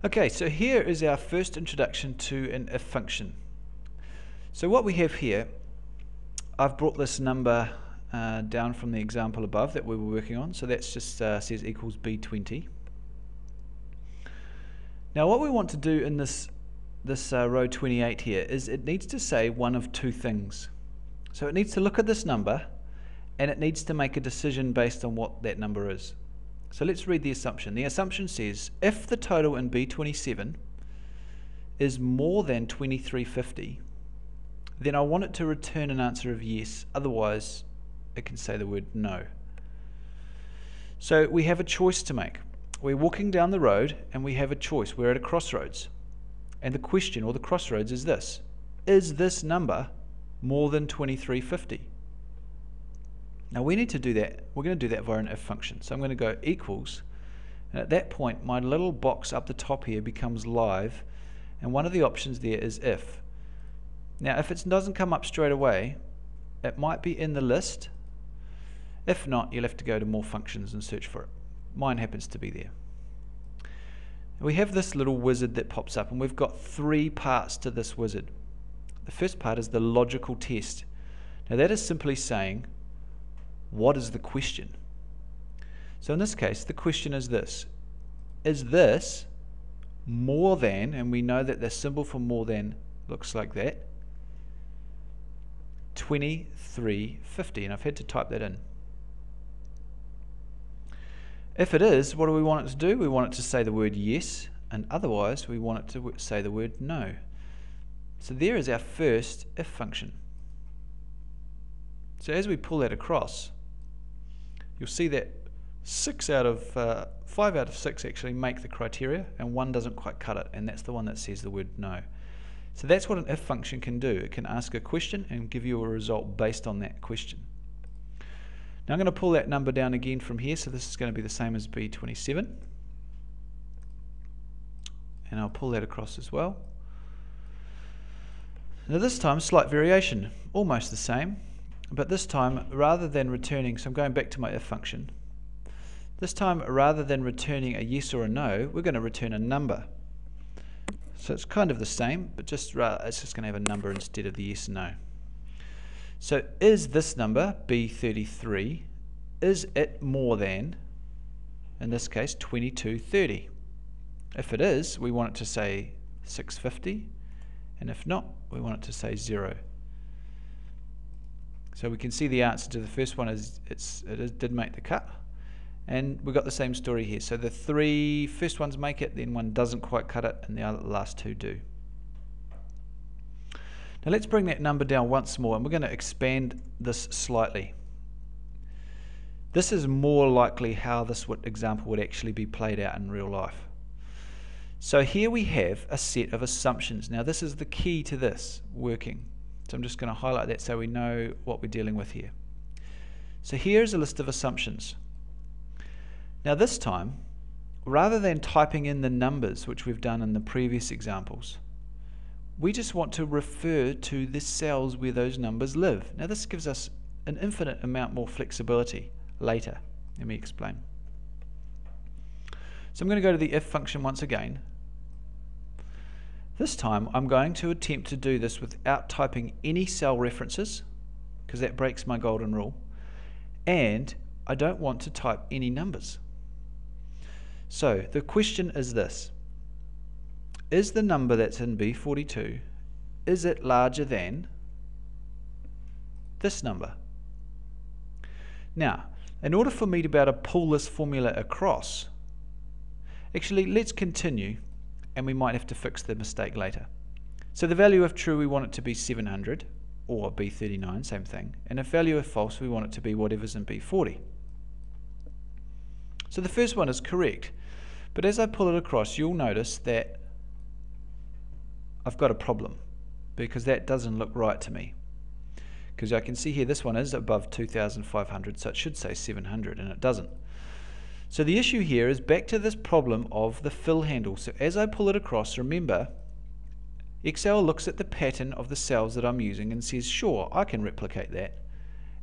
Okay, so here is our first introduction to an if function. So what we have here, I've brought this number down from the example above that we were working on. So that's just says equals B20. Now what we want to do in this row 28 here is it needs to say one of two things. So it needs to look at this number and it needs to make a decision based on what that number is. So let's read the assumption. The assumption says if the total in B27 is more than 2350, then I want it to return an answer of yes, otherwise it can say the word no. So we have a choice to make. We're walking down the road and we have a choice. We're at a crossroads. And the question, or the crossroads, is this. Is this number more than 2350? Now we need to do that. We're going to do that via an if function. So I'm going to go equals, and at that point my little box up the top here becomes live, and one of the options there is if. Now if it doesn't come up straight away, it might be in the list. If not, you'll have to go to more functions and search for it. Mine happens to be there. We have this little wizard that pops up, and we've got three parts to this wizard. The first part is the logical test. Now that is simply saying, what is the question? So in this case, the question is this. Is this more than, and we know that the symbol for more than looks like that, 2350, and I've had to type that in. If it is, what do we want it to do? We want it to say the word yes, and otherwise we want it to say the word no. So there is our first if function. So as we pull that across, you'll see that 5 out of 6 actually make the criteria, and one doesn't quite cut it, and that's the one that says the word no. So that's what an if function can do. It can ask a question and give you a result based on that question. Now I'm going to pull that number down again from here, so this is going to be the same as B27, and I'll pull that across as well. Now this time slight variation, almost the same, but this time rather than returning, so I'm going back to my if function, this time rather than returning a yes or a no, we're going to return a number. So it's kind of the same, but it's just going to have a number instead of the yes and no. So is this number, B33, is it more than, in this case, 2230? If it is, we want it to say 650, and if not, we want it to say 0. So we can see the answer to the first one is it did make the cut, and we've got the same story here. So the three first ones make it, then one doesn't quite cut it, and the last two do. Now let's bring that number down once more, and we're going to expand this slightly. This is more likely how this example would actually be played out in real life. So here we have a set of assumptions. Now this is the key to this working. So I'm just going to highlight that so we know what we're dealing with here. So here's a list of assumptions. Now this time, rather than typing in the numbers which we've done in the previous examples, we just want to refer to the cells where those numbers live. Now this gives us an infinite amount more flexibility later. Let me explain. So I'm going to go to the if function once again. This time I'm going to attempt to do this without typing any cell references, because that breaks my golden rule, and I don't want to type any numbers. So the question is this. Is the number that's in B42, is it larger than this number? Now, in order for me to be able to pull this formula across, actually let's continue, and we might have to fix the mistake later. So the value of true, we want it to be 700, or B39, same thing, and if value of false, we want it to be whatever's in B40. So the first one is correct, but as I pull it across, you'll notice that I've got a problem, because that doesn't look right to me. Because I can see here this one is above 2,500, so it should say 700, and it doesn't. So the issue here is back to this problem of the fill handle. So as I pull it across, remember, Excel looks at the pattern of the cells that I'm using and says, sure, I can replicate that.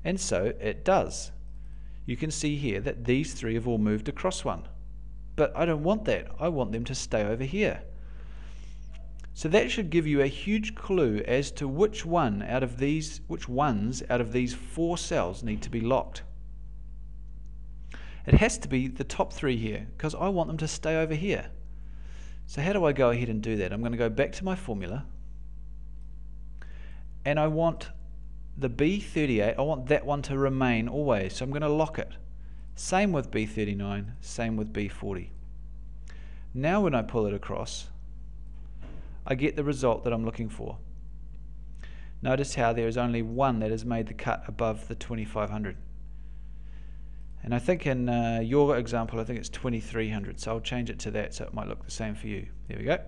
And so it does. You can see here that these three have all moved across one. but I don't want that. I want them to stay over here. So that should give you a huge clue as to which ones out of these 4 cells need to be locked. It has to be the top 3 here, because I want them to stay over here. So how do I go ahead and do that? I'm going to go back to my formula, and I want the B38, I want that one to remain always, so I'm going to lock it. Same with B39, same with B40. Now when I pull it across, I get the result that I'm looking for. Notice how there is only one that has made the cut above the 2500. And I think in your example, I think it's 2300, so I'll change it to that so it might look the same for you. There we go.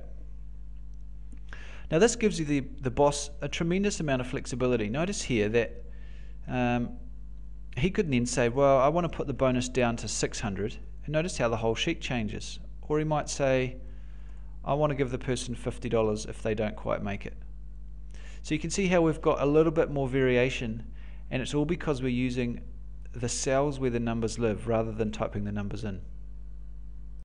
Now this gives you the boss a tremendous amount of flexibility. Notice here that he could then say, well, I want to put the bonus down to 600, and notice how the whole sheet changes. Or he might say, I want to give the person $50 if they don't quite make it. So you can see how we've got a little bit more variation, and it's all because we're using the cells where the numbers live rather than typing the numbers in.